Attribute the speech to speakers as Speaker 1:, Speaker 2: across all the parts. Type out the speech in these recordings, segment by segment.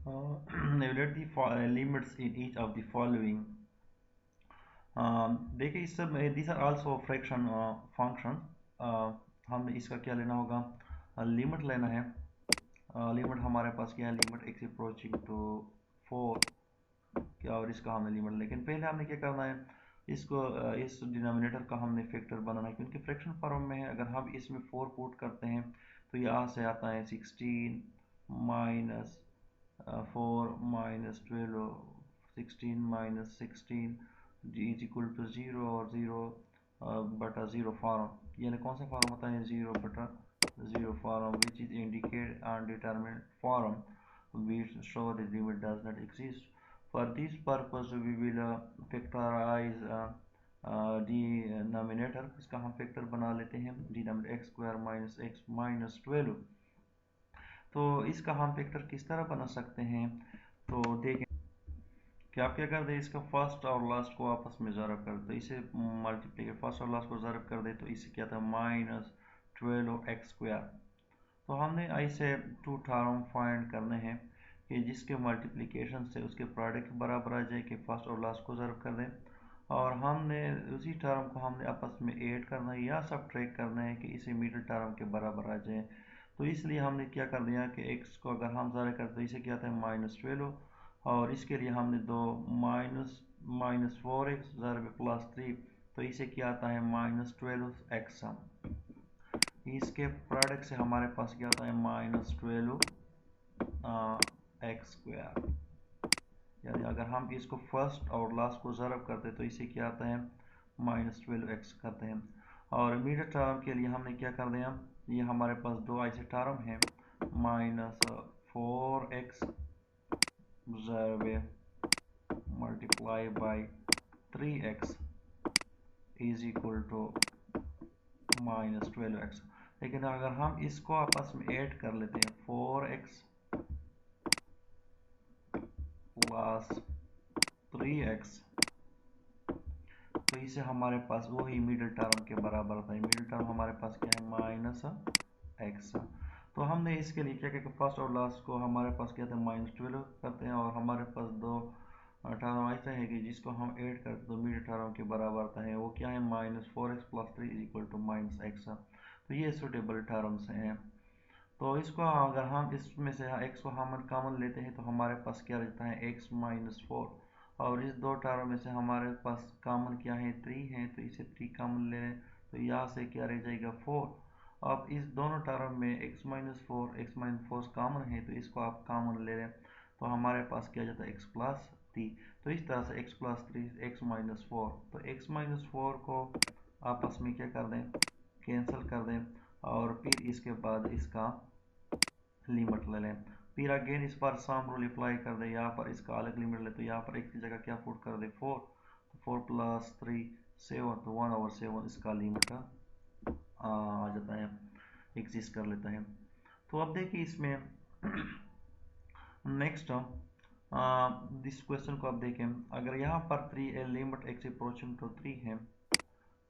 Speaker 1: evaluate the limits in each of the following. देखिए इस सब these are also fraction function. हमने इसका क्या लेना होगा, लिमिट लेना है। लिमिट हमारे पास क्या है, लिमिट x अप्रोचिंग टू 4 क्या, और इसका हमने लिमिट, लेकिन पहले हमने क्या करना है, इसको इस डिनोमिनेटर का हमने फैक्टर बनाना है, क्योंकि फ्रैक्शन फॉर्म में है। अगर हम इसमें 4 पुट करते हैं तो यहाँ से आता है 16 minus 4 minus 12, 16 minus 16 is equal to 0, और 0 बटा 0 फॉर्म, यानी कौन सा फॉर्म होता है, 0 बटा 0 form, which is indicate indeterminate form, we show the limit does not exist. For this purpose we will factorize denominator, इसका हम फैक्टर बना लेते हैं, denominator x square minus x minus 12। तो इसका हम फैक्टर किस तरह बना सकते हैं, तो देखें कि आप क्या कर दें, इसका फर्स्ट और लास्ट को आपस में ज़रब कर दो, इसे मल्टीप्लाई फर्स्ट और लास्ट को ज़रब कर दे तो इससे क्या था, माइनस 12 एक्स स्क्वायर। तो हमने ऐसे टू टर्म फाइंड करने हैं कि जिसके मल्टीप्लिकेशन से उसके प्रोडक्ट बराबर आ जाए, कि फर्स्ट और लास्ट को ज़रब कर दें, और हमने उसी टर्म को हमने आपस में ऐड करना है या सब्ट्रैक्ट करना है कि इसे मिडिल टर्म के बराबर आ जाए। तो इसलिए हमने क्या कर दिया कि x को अगर हम ज़रा करते तो इसे क्या था, माइनस 12, और इसके लिए हमने दो माइनस माइनस 4x ज़रब प्लस 3, तो इसे क्या आता है, माइनस 12x। इसके प्रोडक्ट से हमारे पास क्या आता है, माइनस 12 एक्स स्क्वायर। यानी अगर हम इसको फर्स्ट और लास्ट को ज़रब करते तो इसे क्या आता है, माइनस 12x करते हैं। और मिडिल टर्म के लिए हमने क्या कर दिया, ये हमारे पास दो ऐसे टर्म हैं, माइनस 4x ज़रब multiply by 3x is equal to minus 12x। लेकिन अगर हम इसको आपस में ऐड कर लेते हैं, 4x प्लस 3x, तो इसे हमारे पास वही मिडिल टर्म के बराबर था। मिडिल टर्म हमारे पास क्या है, माइनस x। तो हमने इसके लिए क्या किया, फर्स्ट और लास्ट को हमारे पास क्या था, माइनस 12 करते हैं, और हमारे पास दो टर्म ऐसा है कि जिसको हम ऐड करते तो मिडिल टर्म के बराबर आता है, वो क्या है, minus 4x plus 3 is equal to minus x। तो ये सूटेबल टर्म्स हैं। तो इसको अगर हम इसमें से x को हम कॉमन लेते हैं तो हमारे पास क्या रहता है, x माइनस 4, और इस दो टर्म में से हमारे पास कॉमन क्या है, 3 है, तो इसे 3 कॉमन ले लें, तो यहाँ से क्या रह जाएगा, 4। अब इस दोनों टर्म में x माइनस 4 कॉमन है, तो इसको आप कॉमन ले लें, तो हमारे पास क्या जाता है, x प्लस 3। तो इस तरह से x प्लस 3 x माइनस 4, तो x माइनस 4 को आपस में क्या कर दें, कैंसिल कर दें, और फिर इसके बाद इसका लिमिट ले लें। फिर अगेन इस पर सम रूल अप्लाई कर दे, यहाँ पर इसका अलग लिमिट ले, तो यहाँ पर x की जगह क्या पुट कर दे, 4, तो 4 प्लस 3 7, तो 1/7 इसका लिमिट आ जाता है, एग्जिस्ट कर लेता है। तो अब देखिए इसमें नेक्स्ट दिस क्वेश्चन को अब देखें, अगर यहाँ पर 3 लिमिट x अप्रोचिंग टू 3 है,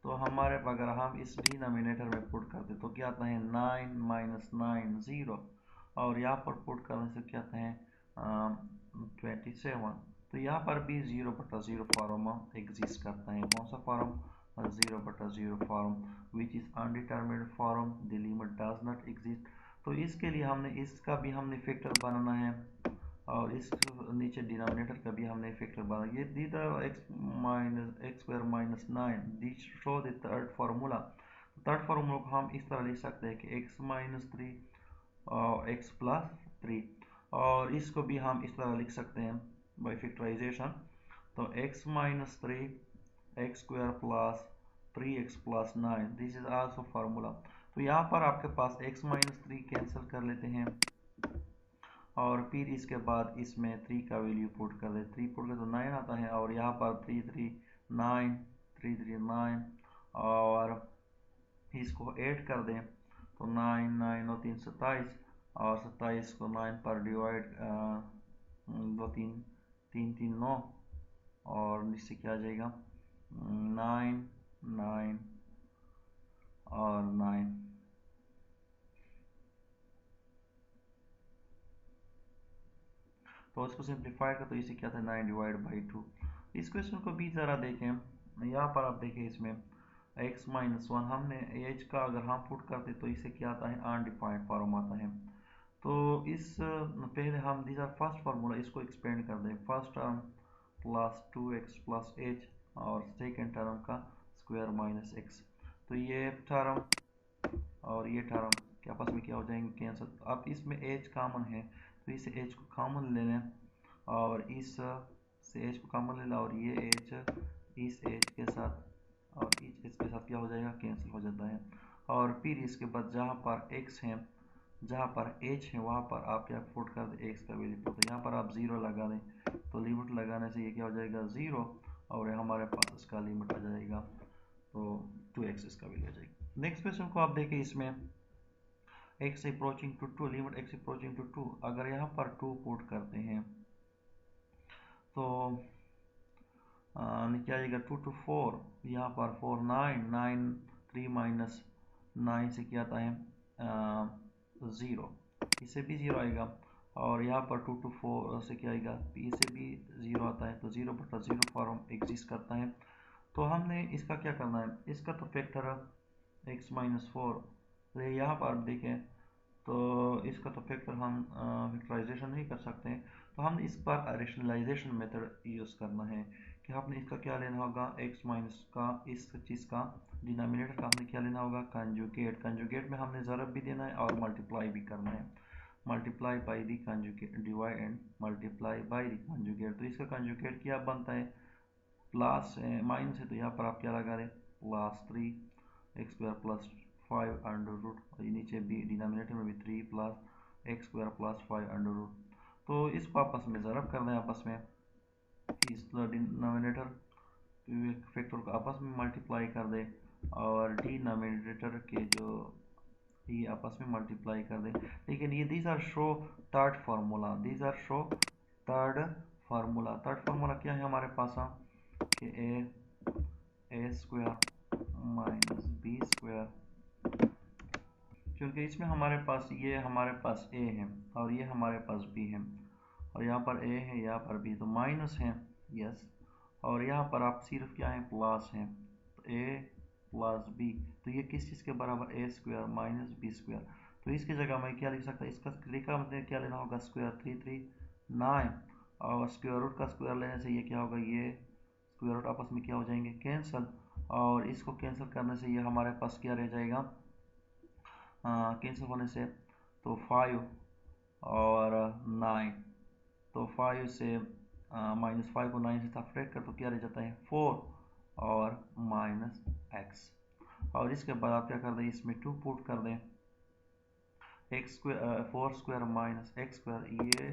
Speaker 1: तो हमारे अगर हम इस डिनोमिनेटर में पुट करते तो क्या आता है, 9 माइनस 9 0, और यहाँ पर पुट करने से क्या आता है, 27। तो यहाँ पर भी 0/0 फॉर्म एग्जिस्ट करता है, कौन सा form, 0/0 form, which is indeterminate form, the limit does not exist. तो इसके लिए हमने इसका भी हमने फैक्टर बनाना है, और इस नीचे डिनोमिनेटर का भी हमने फैक्टर बना, ये दी the x square minus 9, this show the third formula. Third formula को हम इस तरह लिख सकते हैं कि x माइनस 3 और x प्लस 3, और इसको भी हम इस तरह लिख सकते हैं बाई फैक्टराइजेशन, तो x minus 3 x square plus 3x plus 9, this is also formula. तो यहाँ पर आपके पास x माइनस 3 कैंसिल कर लेते हैं, और फिर इसके बाद इसमें 3 का वैल्यू पुट कर दे, 3 पुट कर तो 9 आता है, और यहाँ पर 3 3 9, 3 3 9, और इसको ऐड कर दें तो 9 9 और 3 27, और 27 को 9 पर डिवाइड, 2 3 3 3 9, और इससे क्या आ जाएगा, 9 9 और 9। तो इसको सिंप्लीफाई कर तो इसे क्या था 9 डिवाइड बाई 2। इस क्वेश्चन को भी ज़रा देखें, यहाँ पर आप देखें इसमें x माइनस वन हमने एच का अगर हम पुट करते तो इसे क्या आता है अनडिफाइंड फॉर्म आता है। तो इस पहले हम दिस आर फर्स्ट फार्मूला, इसको एक्सपेंड कर दें, first term plus 2x plus H और सेकेंड टर्म का स्क्वायर माइनस एक्स। तो ये टर्म और ये टर्म के आपस में क्या हो जाएंगे कैंसिल। अब इसमें एच कॉमन है तो इसे एच को कॉमन ले लें और इस से एच को कॉमन ले लें और ये एच इस एच के साथ और इस एच के साथ क्या हो जाएगा कैंसिल हो जाता है। और फिर इसके बाद जहाँ पर x है जहाँ पर h है वहाँ पर आप क्या पुट कर दें x का वैल्यू पुट, यहाँ पर आप 0 लगा दें तो लिमिट लगाने से ये क्या हो जाएगा 0 और हमारे पास इसका लिमिट आ जाएगा तो 2x इसका वैल्यू आ जाएगा। नेक्स्ट क्वेश्चन को आप देखें, इसमें x approaching to 2 limit x approaching to 2, अगर यहाँ पर 2 पुट करते हैं तो नीचे आएगा 2 to 4, यहाँ पर 4 9 3 माइनस 9 से क्या आता है 0, इससे भी 0 आएगा और यहाँ पर 2 to 4 से क्या आएगा इससे भी 0 आता है तो 0 बटा 0 फॉर्म एग्जिस्ट करता है। तो हमने इसका क्या करना है, इसका तो फैक्टर x माइनस 4 यहाँ पर देखें तो इसका तो फैक्टर हम फैक्टराइजेशन नहीं कर सकते हैं, तो हम इस पर रेशनलाइजेशन मेथड यूज़ करना है कि आपने इसका क्या लेना होगा x माइनस का इस चीज़ का डिनोमिनेटर का हमने क्या लेना होगा कंजुगेट, कंजुगेट में हमने ज़रब भी देना है और मल्टीप्लाई भी करना है, multiply by the conjugate divide and multiply by the conjugate. तो इसका कंजुगेट क्या बनता है प्लस माइनस है तो यहाँ पर आप क्या लगा रहे plus 3 x square plus 5 under root, नीचे भी डिनोमिनेटर में भी 3 plus x square plus 5 under root. तो इसको आपस में ज़रब कर दें, आपस में इस डिनोमिनेटर फैक्टर को आपस में मल्टीप्लाई कर दें और डिनोमिनेटर के जो ये आपस में मल्टीप्लाई कर दें। लेकिन ये these are show third formula, these are show third formula. Third formula क्या है हमारे पास कि a square minus b square, क्योंकि इसमें हमारे पास ये हमारे पास ए है और ये हमारे पास बी है और यहाँ पर ए है यहाँ पर बी तो माइनस है यस, और यहाँ पर आप सिर्फ क्या है प्लस है तो ए प्लस बी, तो ये किस चीज़ के बराबर ए स्क्वायर माइनस बी स्क्वायर। तो इसकी जगह मैं क्या लिख सकता हूँ, इसका तरीका मतलब क्या लेना होगा स्क्वायर 3 3 9 और स्क्वायर रूट का स्क्वायर लेने से ये क्या होगा ये स्क्वायर रूट आपस में क्या हो जाएंगे कैंसिल, और इसको कैंसिल करने से ये हमारे पास क्या रह जाएगा कैंसिल होने से तो 5 और 9, तो 5 से माइनस 5 को 9 से सब्ट्रैक्ट कर तो क्या रह जाता है 4 और माइनस एक्स, और इसके बाद आप क्या कर दें इसमें 2 पुट कर दें x square 4 square minus x square, ये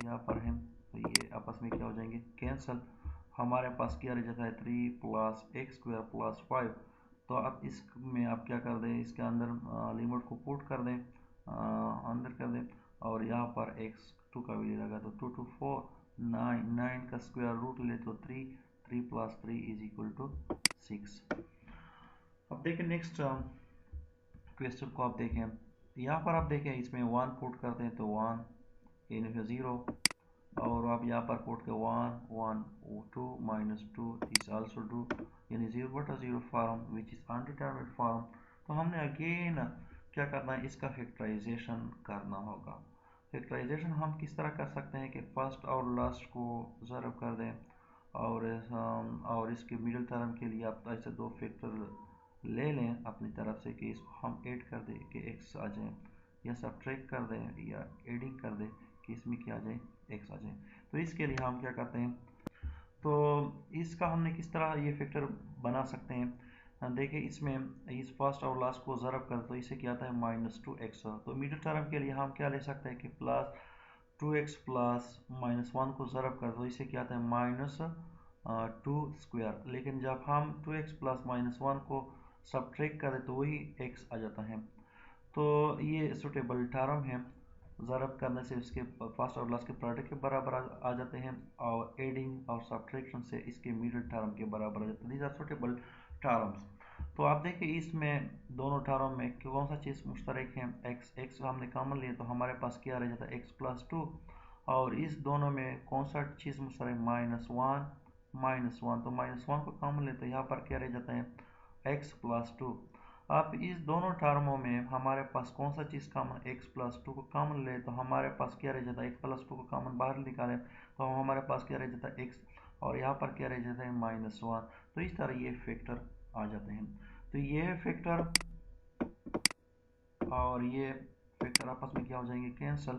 Speaker 1: यहाँ पर है तो ये आपस में क्या हो जाएंगे कैंसिल, हमारे पास क्या रह जाता है 3 प्लस एक्स स्क्वायर प्लस 5। तो अब इसमें आप क्या कर दें इसके अंदर लिमिट को पुट कर दें अंदर कर दें और यहाँ पर x2 का वैल्यू लगा तो 2 to 4 9 का स्क्वायर रूट ले तो 3 प्लस 3 इज इक्वल टू 6। अब देखें नेक्स्ट क्वेश्चन को आप देखें, यहाँ पर आप देखें इसमें 1 पुट करते हैं तो 1 इन 0 और आप यहाँ पर पुट के 1 1 2 माइनस 2 इज आल्सो 2 यानी 0 बटा 0 फॉर्म विच इज अनडिटरमिनेट फॉर्म। तो हमने अगेन क्या करना है इसका फैक्टराइजेशन करना होगा। फैक्टराइजेशन हम किस तरह कर सकते हैं कि फर्स्ट और लास्ट को ज़रब कर दें और इसके मिडिल टर्म के लिए आप ऐसे दो फैक्टर ले लें अपनी तरफ से कि इसको हम ऐड कर दें कि x आ जाए या सब्ट्रैक्ट कर दें या एडिंग कर दें कि इसमें क्या आ जाए x आ जाए। तो इसके लिए हम क्या करते हैं, तो इसका हमने किस तरह ये फैक्टर बना सकते हैं, देखिए इसमें इस फर्स्ट और लास्ट को ज़रब कर तो इसे क्या आता है -2x, तो मिडिल टर्म के लिए हम क्या ले सकते हैं कि प्लस 2x प्लस -1 को ज़रब कर तो इसे क्या आता है -2 स्क्वायर, लेकिन जब हम 2x प्लस -1 को सब्ट्रैक्ट करें तो वही x आ जाता है। तो ये सुटेबल टर्म है, ज़रब करने से इसके फर्स्ट और लास्ट के प्रोडक्ट के बराबर आ जाते हैं और एडिंग और सब्ट्रैक्शन से इसके मिडिल टर्म के बराबर आ जाते हैं। These are suitable terms. तो आप देखिए इसमें दोनों टर्म में कौन सा चीज़ मुश्तरक है, x हमने कॉमन लिए तो हमारे पास क्या रह जाता है x प्लस 2 और इस दोनों में कौन सा चीज़ मुश्तर है, -1 तो -1 को कॉमन ले तो यहाँ पर क्या रह जाता है x+2। अब इस दोनों टर्मों में हमारे पास कौन सा चीज़ कॉमन, x+2 को कॉमन ले तो हमारे पास क्या रह जाता है, x+2 को कॉमन बाहर निकाले तो हमारे पास क्या रह जाता है x, और यहाँ पर क्या रह जाता है -1। तो इस तरह ये फैक्टर आ जाते हैं। तो ये फैक्टर और ये फैक्टर आपस में क्या हो जाएंगे, कैंसल।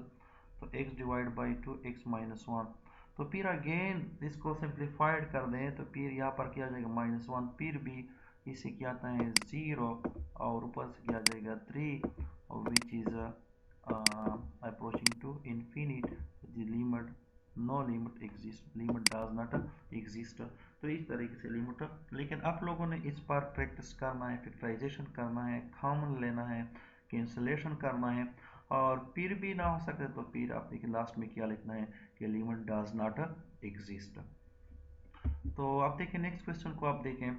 Speaker 1: तो x/2 x-1। तो फिर अगेन इसको सिंप्लीफाइड कर दें तो फिर यहाँ पर क्या आ जाएगा -1, फिर भी इसे क्या आता है 0 और ऊपर से क्या आ जाएगा 3, which is approaching to infinite, the limit no limit exist, limit does not exist. तो इस तरीके से लिमिट, लेकिन आप लोगों ने इस पर प्रैक्टिस करना है, फैक्टराइजेशन करना है, कॉमन लेना है, कैंसलेशन करना है, और फिर भी ना हो सके तो फिर आपने लास्ट में क्या लिखना है कि लिमिट डज नॉट एग्जिस्ट। तो आप देखें नेक्स्ट क्वेश्चन को, आप देखें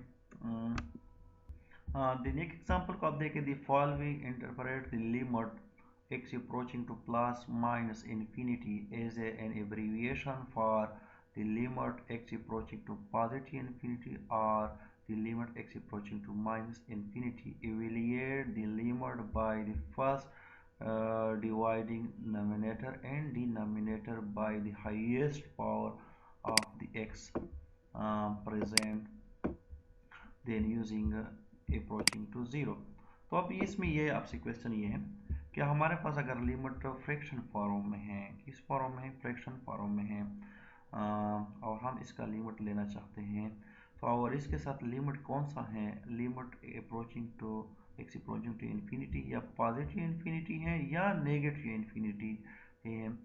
Speaker 1: द नेक्स्ट एग्जांपल को आप देखें, the following interpret the limit x approaching to plus minus infinity as an abbreviation for the limit x approaching to positive infinity or the limit x approaching to minus infinity. Evaluate the limit by the first dividing numerator and denominator by the highest power of the x present, then using approaching to 0। तो अब इसमें ये आपसे question ये है कि हमारे पास अगर लिमिट फ्रैक्शन फॉर्म में है, किस फॉर्म में है, फ्रैक्शन फॉर्म में है, और हम इसका लिमिट लेना चाहते हैं, तो और इसके साथ लिमिट कौन सा है, limit approaching to x approaching to infinity, या पॉजिटिव इन्फिनिटी है या नेगेटिव इन्फिनिटी है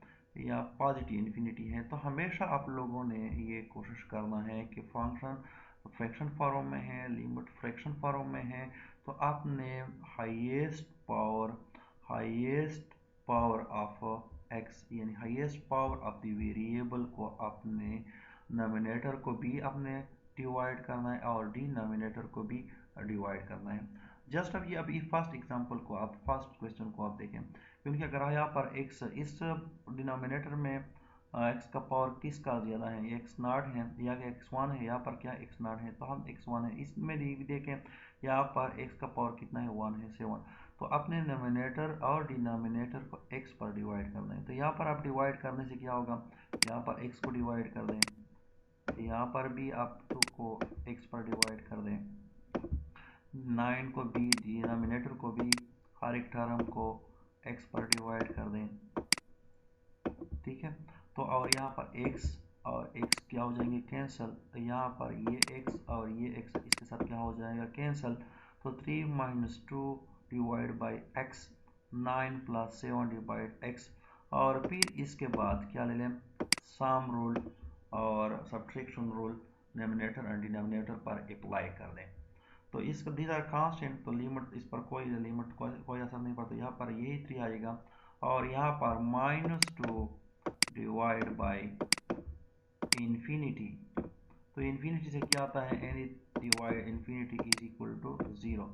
Speaker 1: या पॉजिटिव इन्फिनिटी है। तो हमेशा आप लोगों ने ये कोशिश करना है कि फंक्शन फ्रैक्शन फॉर्म में है, लिमिट फ्रैक्शन फॉर्म में है, तो आपने हाईएस्ट पावर ऑफ x यानी highest power of the variable को अपने नोमिनेटर को भी अपने डिवाइड करना है और डिनोमिनेटर को भी डिवाइड करना है। जस्ट अभी फर्स्ट एग्जांपल को आप, फर्स्ट क्वेश्चन को आप देखें, क्योंकि अगर यहाँ पर x इस डिनोमिनेटर में x का पावर किसका ज़्यादा है, x0 है या x1 है, यहाँ पर क्या x0 है, तो हम x1 है। इसमें भी देखें यहाँ पर x का पावर कितना है, 1 है, 7। तो अपने नोमिनेटर और डिनोमिनेटर को x पर डिवाइड करना है। तो यहाँ पर आप डिवाइड करने से क्या होगा, यहाँ पर x को डिवाइड कर दें, यहाँ पर भी आप 2 को x पर डिवाइड कर दें, 9 को भी, डिनोमिनेटर को भी, हर एक टर्म को x पर डिवाइड कर दें, ठीक है। तो और यहाँ पर x और x क्या हो जाएंगे, कैंसल। तो यहाँ पर ये x और ये x इसके साथ क्या हो जाएगा, कैंसल। तो 3 - 2 divide by x, 9 + 7 divide x, और फिर इसके बाद क्या ले लें, सम रूल और सब्ट्रैक्शन रूल नोमिनेटर और डिनोमिनेटर पर अप्लाई कर दें। तो इसका दीज आर कांस्टेंट, तो लिमिट इस पर कोई लिमिट कोई असर नहीं पड़ता। यहाँ पर यही 3 आएगा, और यहाँ पर -2 डिवाइड बाई इन्फिनिटी, तो इन्फिनिटी से क्या आता है, any divide infinity is equal to 0।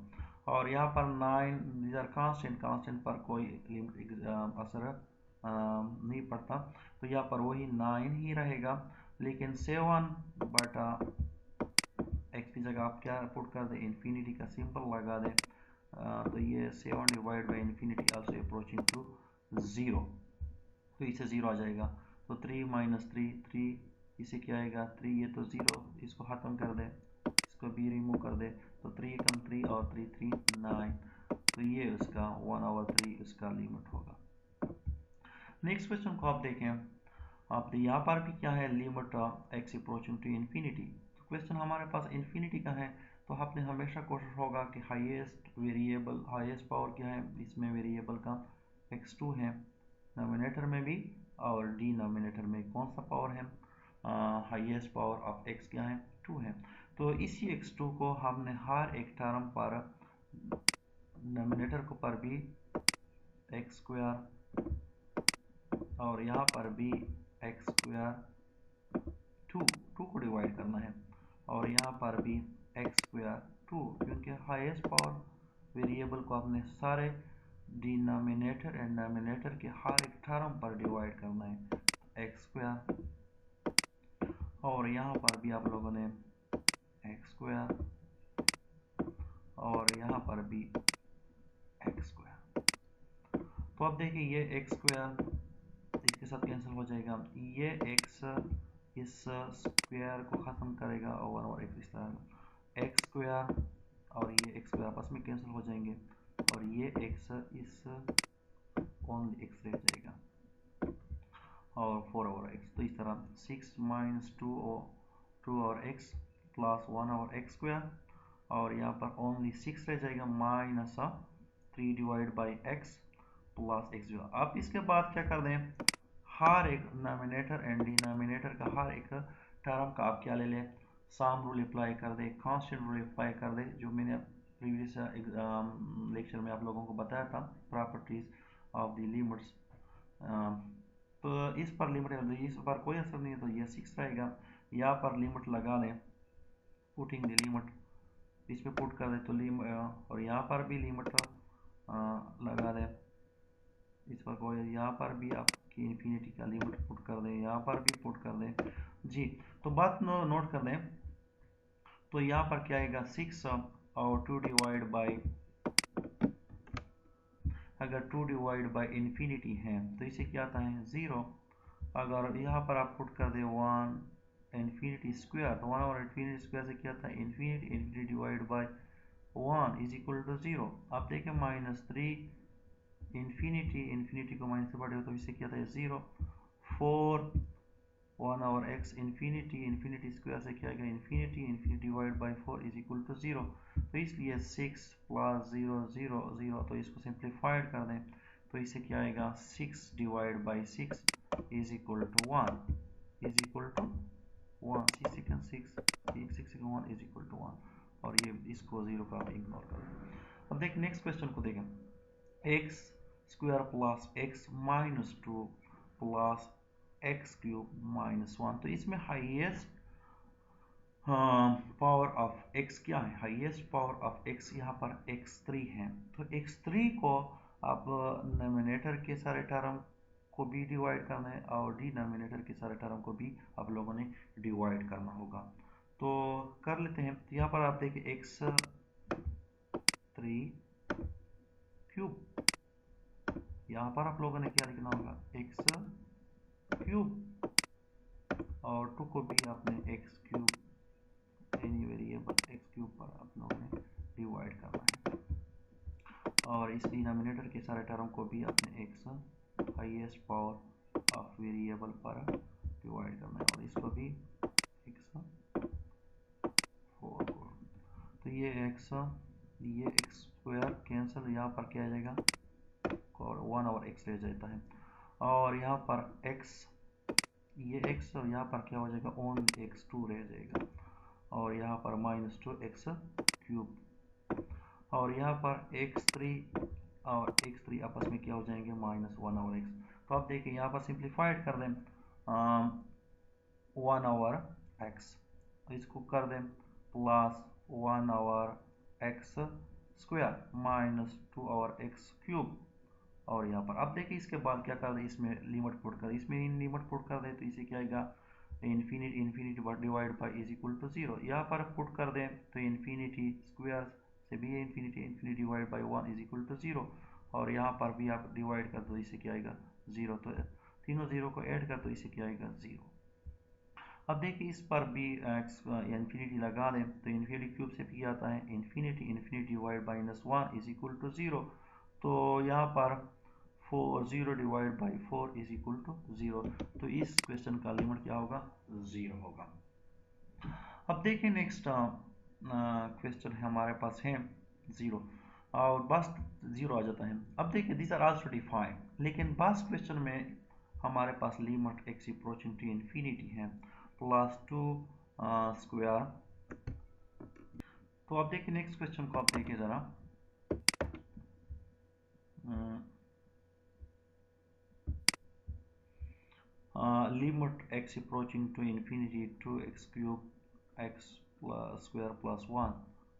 Speaker 1: और यहाँ पर 9 दीज आर कांस्टेंट पर कोई लिमिट असर नहीं पड़ता, तो यहाँ पर वही 9 ही रहेगा। लेकिन 7 बटा x की जगह आप क्या पुट कर दें, इन्फिनिटी का सिंबल लगा दें, तो ये 7 divide by infinity also approaching to 0, तो इसे 0 आ जाएगा। तो 3 - 3 3, इसे क्या आएगा 3, ये तो 0, इसको ख़त्म कर दें, इसको भी रिमूव कर दें, तो 3 कम 3 और 3 3 9, तो ये उसका 1/3 इसका लिमिट होगा। नेक्स्ट क्वेश्चन को आप देखें, आप यहाँ पर भी क्या है, limit x approaching to infinity. तो क्वेश्चन हमारे पास इन्फिनिटी का है, तो आपने हमेशा कोशिश होगा कि हाईएस्ट वेरिएबल, हाईएस्ट पावर क्या है इसमें वेरिएबल का, x2 है, नोमिनेटर में भी और डिनोमिनेटर में कौन सा पावर है, हाईएस्ट पावर ऑफ x क्या है, 2 है। तो इसी x2 को हमने हर एक टर्म पर, नोमिनेटर को पर भी x² और यहाँ पर भी x² 2 को डिवाइड करना है, और यहाँ पर भी x² 2, क्योंकि हाईएस्ट पावर वेरिएबल को आपने सारे डिनोमिनेटर एंड नोमिनेटर के हर एक टर्म पर डिवाइड करना है, स्क्वायर, और यहाँ पर भी आप लोगों ने एक्स स्क्वायर, और यहाँ पर भी एक्स स्क्वायर। तो अब देखिए ये एक्स स्क्वायर इसके साथ कैंसिल हो जाएगा, ये एक्स इस स्क्वायर को ख़त्म करेगा और एक्स इस तरह एक्स स्क्वायर और ये एक्स स्क्वायर आपस में कैंसिल हो जाएंगे, और ये एक्स इस ओनली एक्स रह जाएगा और 4 ओवर एक्स। तो इस तरह 6 माइनस 2 और एक्स प्लस 1 और एक्स स्क्वायर, और यहाँ पर ओनली 6 रह जाएगा minus 3 divide by x plus x. अब इसके बाद क्या कर दें, हर एक नोमिनेटर एंड डिनोमिनेटर का हर एक टर्म का आप क्या ले लें, सम रूल अप्लाई कर दे, कांस्टेंट रूल अप्लाई कर दे, जो मैंने प्रीवियस लेक्चर में आप लोगों को बताया था, प्रॉपर्टीज ऑफ द लिमिट्स। तो इस पर लिमिट, इस पर कोई असर नहीं है, तो ये 6 रहेगा। यहाँ पर लिमिट लगा दें, पुटिंग द लिमिट, इस पर पुट कर दे तो लिमिट, और यहाँ पर भी लिमिट लगा दें, इस पर कोई, यहाँ पर भी आपकी इन्फिनिटी का लिमिट पुट कर दें, यहाँ पर भी पुट कर दें जी। तो बात नोट कर दें, तो यहाँ पर क्या आएगा 6 और 2 डिवाइड बाई, अगर 2 डिवाइड बाई इन्फिनिटी है तो इसे क्या आता है 0। अगर यहाँ पर आप पुट कर दे 1 इन्फिनिटी स्क्वायर, तो 1 और इन्फिनिटी स्क्वायर से क्या आता है infinity, infinity divide by 1 is equal to 0। आप देखें -3 इन्फिनिटी, इन्फिनिटी को माइनस से बढ़े तो इसे क्या था 0। 4 1 और एक्स इन्फिनिटी, इन्फिनिटी स्क्वायर से क्या आएगा infinity, infinity divide by 4 is equal to 0। तो इसलिए 6 प्लस 0 0 0, तो इसको सिंप्लीफाइड कर दें तो इसे क्या आएगा 6 divide by 6 is equal to 1, is equal to 1, 6 second 6 second 1 is equal to 1, और ये इसको 0 का इग्नोर कर दें। अब देख नेक्स्ट क्वेश्चन को देखें, x square plus x minus 2 plus x cube minus 1। तो इसमें हाईएस्ट पावर ऑफ एक्स क्या है, हाईएस्ट पावर ऑफ एक्स यहाँ पर x3 है। तो x3 को अब नोमिनेटर के सारे टर्म को भी डिवाइड करना है और डिनोमिनेटर के सारे टर्म को भी आप लोगों ने डिवाइड करना होगा। तो कर लेते हैं। तो यहाँ पर आप देखिए x3 क्यूब, यहाँ पर आप लोगों ने क्या लिखना होगा एक्स क्यूब, और 2 को भी आपने x cube, any variable x cube पर आप लोगों ने डिवाइड करना है, और इस डिनोमिनेटर के सारे टर्म को भी आपने x highest power of variable पर डिवाइड करना है, और इसको भी एक्स 4 को। तो ये एक्स स्क्वायर कैंसिल, यहाँ पर क्या आ जाएगा और 1 और एक्स रह जाता है, और यहाँ पर x, ये x, और यहाँ पर क्या हो जाएगा ओनली x2 रह जाएगा, और यहाँ पर -2 एक्स क्यूब, और यहाँ पर x3 और x3 आपस में क्या हो जाएंगे -1 और x। तो आप देखिए यहाँ पर सिंप्लीफाइड कर दें 1 ओवर x, इसको कर दें plus 1 over x square -2 over x cube, और यहाँ पर अब देखिए इसके बाद क्या कर दें, इसमें लिमिट पुट कर, इसमें लिमिट पुट कर दें तो इसे क्या आएगा infinity, infinity divide by is equal to 0। यहाँ पर पुट कर दें तो इन्फिनिटी स्क्वायर से भी infinity, infinity divide by 1 is equal to 0, और यहाँ पर भी आप डिवाइड कर दो इसे क्या आएगा 0। तो तीनों 0 को ऐड कर दो इसे क्या आएगा 0। अब देखिए इस पर भी इन्फिनिटी लगा दें तो इन्फिनिटी क्यूब से भी आता है infinity, infinity divide by -1 is equal to 0। तो यहाँ पर 0 divide by 4 is equal to 0। तो इस क्वेश्चन का लिमिट क्या होगा 0 होगा। अब देखिए नेक्स्ट क्वेश्चन है हमारे पास है 0, और बस 0 आ जाता है। अब देखिए दिस आर आल्सो डिफाइंड, लेकिन बस क्वेश्चन में हमारे पास limit x approaching to infinity है +2 स्क्वायर। तो अब देखिए नेक्स्ट क्वेश्चन को आप देखिए जरा, limit x approaching to infinity 2x cube x square plus 1,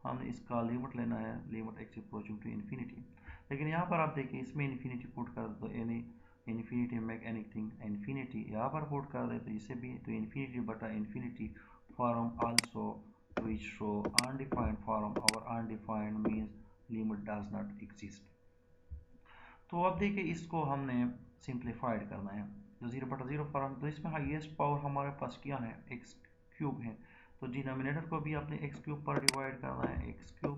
Speaker 1: हमने इसका लिमिट लेना है limit x approaching to infinity. लेकिन यहाँ पर आप देखिए इसमें इन्फिनिटी पुट कर दो, यानी इन्फिनिटी मेक एनीथिंग इन्फिनिटी यहाँ पर पुट कर दे तो इसे भी तो इन्फिनिटी बटा infinity form also which show undefined form or undefined means limit does not exist। तो अब देखिए इसको हमने सिंप्लीफाइड करना है तो 0/0 फॉर्म तो इसमें हाईएस्ट पावर हमारे पास क्या है एक्स क्यूब है तो डिनोमिनेटर को भी अपने एक्स क्यूब पर डिवाइड करना है एक्स क्यूब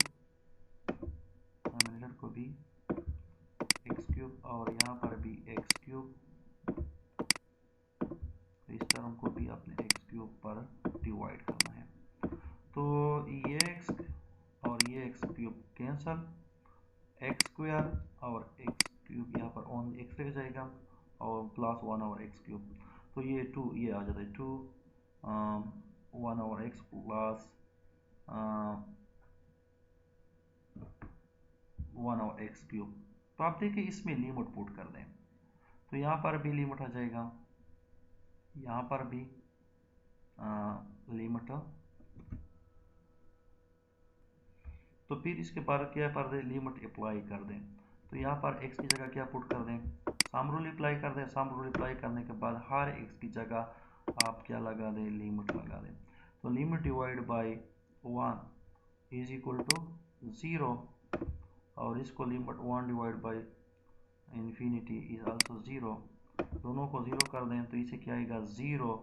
Speaker 1: डिनोमिनेटर को भी एक्स क्यूब और यहाँ पर भी एक्स क्यूब इस टर्म को भी अपने एक्स क्यूब पर डिवाइड करना है तो ये एक्स और ये x cube cancel x square और एक्स क्यूब यहाँ पर ओनली एक्स रह जाएगा और प्लस 1 और एक्स क्यूब तो ये 2 ये आ जाता है 2 1 और एक्स प्लस 1 और एक्स क्यूब तो आप देखिए इसमें लिमिट पुट कर दें तो यहाँ पर भी लिमिट आ जाएगा यहाँ पर भी लिमिट तो फिर इसके बाद क्या कर दें लिमिट अप्लाई कर दें तो यहाँ पर x की जगह क्या पुट कर दें सम रूल अप्लाई कर दें सम रूल अप्लाई करने के बाद हर x की जगह आप क्या लगा दें लिमिट लगा दें तो limit divide by 1 is equal to 0 और इसको limit 1 divide by infinity is also 0 दोनों को 0 कर दें तो इसे क्या आएगा 0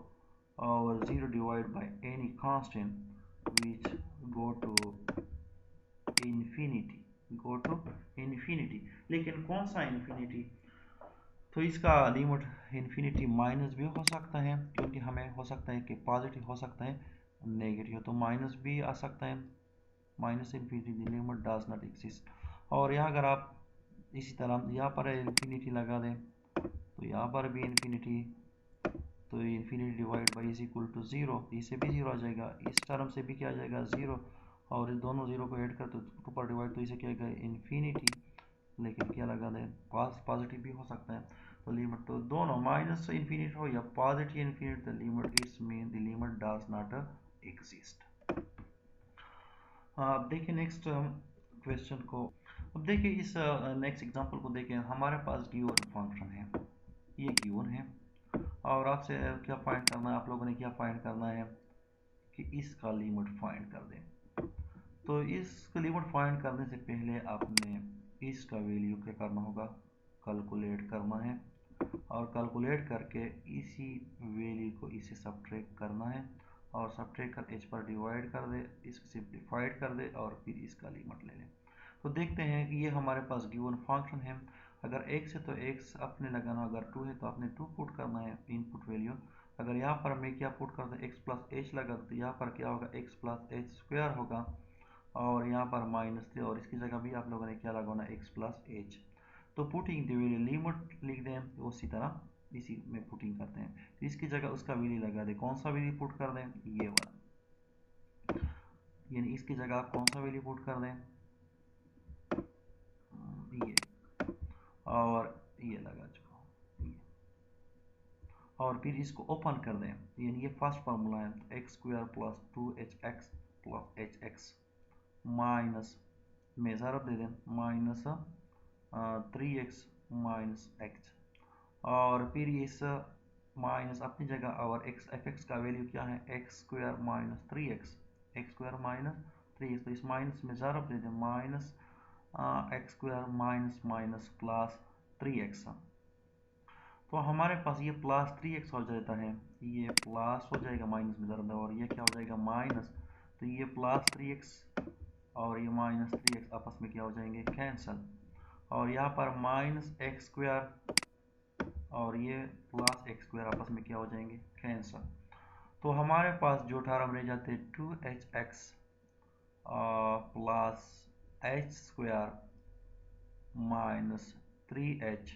Speaker 1: और 0 divide by any constant which go to infinity लेकिन कौन सा इन्फिनिटी तो इसका लिमिट इन्फिनिटी माइनस भी हो सकता है क्योंकि हमें हो सकता है कि पॉजिटिव हो सकता है नेगेटिव तो माइनस भी आ सकता है minus infinity limit does not exist और यहाँ अगर आप इसी तरह यहाँ पर इन्फिनिटी लगा दें तो यहाँ पर भी इन्फिनिटी तो infinity divide by is equal to 0 इसे भी 0 आ जाएगा इस टर्म से भी क्या आ जाएगा 0 और इस दोनों 0 को ऐड कर तो 2 पर डिवाइड तो इसे क्या आएगा इन्फिनिटी लेकिन क्या लगा दें पॉजिटिव भी हो सकता है तो लिमिट तो दोनों माइनस इन्फिनिटी हो या positive infinity the limit it's mean the limit does not exist. अब देखिए नेक्स्ट क्वेश्चन को अब देखिए इस नेक्स्ट एग्जांपल को देखें हमारे पास गिवन फंक्शन है ये गिवन है और आपसे क्या फाइंड करना है आप लोगों ने क्या फाइंड करना है कि इसका लिमिट फाइंड कर दें तो इसका लिमिट फाइंड करने से पहले आपने इसका वैल्यू क्या करना होगा कैलकुलेट करना है और कैलकुलेट करके इसी वैल्यू को इसे सब्ट्रैक्ट करना है और सब्ट्रैक्ट कर h पर डिवाइड कर दे इसको सिंप्लीफाइड कर दे और फिर इसका लिमिट ले लें तो देखते हैं कि ये हमारे पास गिवन फंक्शन है अगर x है तो x अपने लगाना अगर 2 है तो आपने 2 पुट करना है इनपुट वैल्यू अगर यहाँ पर मैं क्या पुट करता हूँ x प्लस h लगा तो यहाँ पर क्या होगा x प्लस h स्क्वायर होगा और यहाँ पर -3 और इसकी जगह भी आप लोगों ने क्या लगाना x प्लस h तो पुटिंग द वैल्यू लिमिट लिख दें उसी तरह इसी में पुटिंग करते हैं तो इसकी जगह उसका वैल्यू लगा दें कौन सा वैल्यू पुट कर दें ये वाला यानी इसकी जगह आप कौन सा वैल्यू पुट कर दें ये और ये लगा चुका ये और फिर इसको ओपन कर दें यानी ये फर्स्ट फार्मूला है तो x square plus 2hx plus hx minus में ज़रब दे दें माइनस 3x माइनस x और फिर इस माइनस अपनी जगह और f(x) का वैल्यू क्या है x square minus 3x x square minus 3x तो इस माइनस में ज़रब दे दें minus x square minus minus plus 3x तो हमारे पास ये प्लस 3x हो जाता है ये प्लस हो जाएगा माइनस में ज़रब और ये क्या हो जाएगा माइनस तो ये प्लस 3x और ये माइनस 3x आपस में क्या हो जाएंगे कैंसल और यहाँ पर माइनस एक्स स्क्वायर और ये प्लस एक्स स्क्वायर आपस में क्या हो जाएंगे कैंसल तो हमारे पास जो टर्म रह जाते हैं 2hx plus h square minus 3h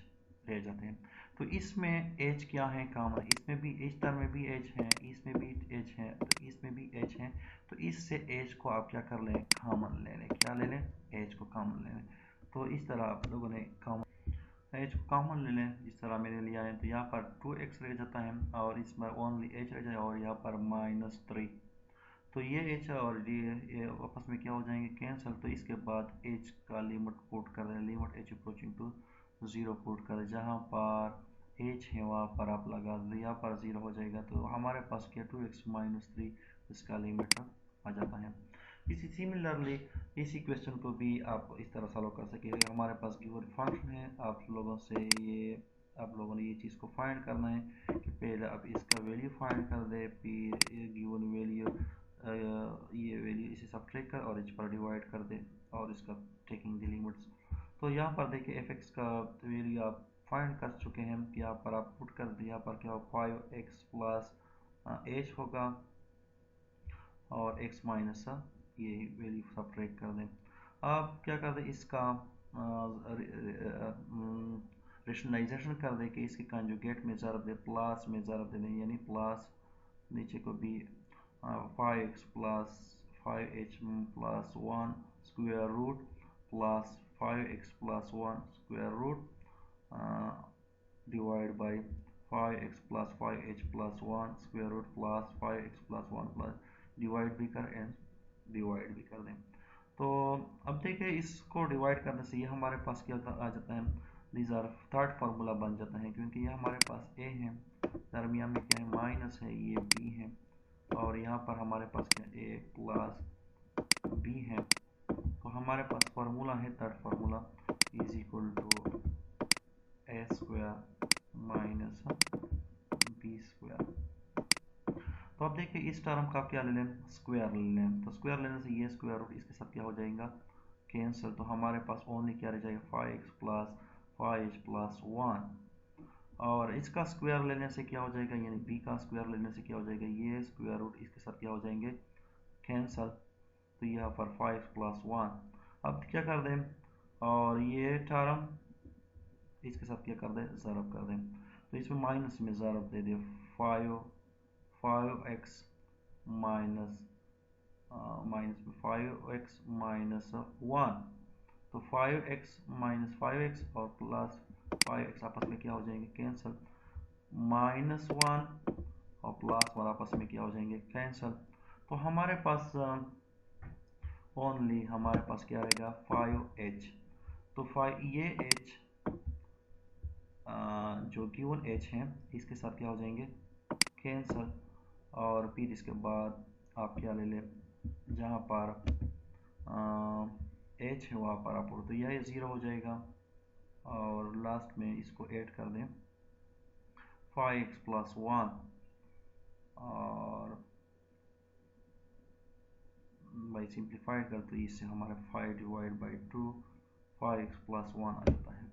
Speaker 1: रह जाते हैं तो इसमें h क्या है कॉमन इसमें भी इस टर्म में भी h है इसमें भी h है तो इसमें भी h है तो इससे h को आप क्या कर लें कॉमन ले लें क्या ले लें h को कॉमन ले लें तो इस तरह आप लोगों ने h को कॉमन ले लें जिस तरह मैंने लिया है तो यहाँ पर 2x रह जाता है और इसमें ओनली h रह जाए और यहाँ पर -3 तो ये h और ये आपस में क्या हो जाएंगे कैंसिल तो इसके बाद h का लिमिट पुट कर दें limit h approaching to 0 put कर दें जहाँ पर एच है वहाँ पर आप लगा दो, यहाँ पर 0 हो जाएगा। तो हमारे पास क्या 2x माइनस 3 इसका लिमिट आ जाता है। इसी सिमिलरली इसी क्वेश्चन को भी आप इस तरह सॉल्व कर सके। हमारे पास गिवन फंक्शन है, आप लोगों ने ये चीज़ को फाइंड करना है कि पहले आप इसका वैल्यू फाइंड कर दे, फिर गिवन वैल्यू ये वैल्यू इसे सब्ट्रैक्ट कर और इस पर डिवाइड कर दे और इसका टेकिंग द लिमिट्स। तो यहाँ पर देखिए fx का वैल्यू आप फाइंड कर चुके हैं, यहाँ पर आप पुट कर दिया, यहाँ पर क्या हो 5x प्लस h होगा और x माइनस ये वैल्यू सब्ट्रैक्ट कर दें। अब क्या कर दें, इसका रेशनलाइजेशन कर दें कि इसके कंजुगेट में ज़रब दे, प्लस में ज़रब दे दें, यानी प्लस नीचे को भी 5x plus 5h plus 1 square root plus 5x plus 1 square root divide by 5x plus 5h plus 1 square root plus 5x plus 1 plus divide भी कर एंड डिवाइड भी कर दें। तो अब देखिए इसको डिवाइड करने से ये हमारे पास क्या आ जाता है, दीज आर थर्ड फार्मूला बन जाता है, क्योंकि ये हमारे पास a है, दरमियान में क्या है माइनस है, ये b है और यहाँ पर हमारे पास क्या a प्लस b है। तो हमारे पास फार्मूला है third formula is equal to a square minus b square. तो अब देखिए इस टर्म का क्या ले लें, स्क्वायर ले लें। तो स्क्वायर लेने से ये स्क्वायर रूट इसके साथ क्या हो जाएगा, कैंसिल। तो हमारे पास ओनली क्या रह जाएगा 5x प्लस 5h प्लस 1 और इसका स्क्वायर लेने से क्या हो जाएगा, यानी b का स्क्वायर लेने से क्या हो जाएगा, ये स्क्वायर रूट इसके साथ क्या हो जाएंगे, कैंसिल। तो यहाँ पर 5 प्लस 1 अब क्या कर दें, और ये टर्म इसके साथ क्या कर दें, ज़रब कर दें। तो इसमें माइनस में ज़रब दे दे 5x माइनस 5x माइनस 1। तो 5x माइनस 5x और प्लस 5x आपस में क्या हो जाएंगे, कैंसिल। माइनस 1 और प्लस 1 आपस में क्या हो जाएंगे, कैंसिल। तो हमारे पास ओनली हमारे पास क्या रहेगा 5h। तो 5 ये h जो गिवन h है इसके साथ क्या हो जाएंगे, कैंसिल। और फिर इसके बाद आप क्या ले लें, जहाँ पर h है वहाँ पर आप, तो यह 0 हो जाएगा और लास्ट में इसको ऐड कर दें 5x प्लस 1 और बाई सिंप्लीफाइड कर तो इससे हमारे 5 डिवाइड बाई 2 5x प्लस 1 आ जाता है।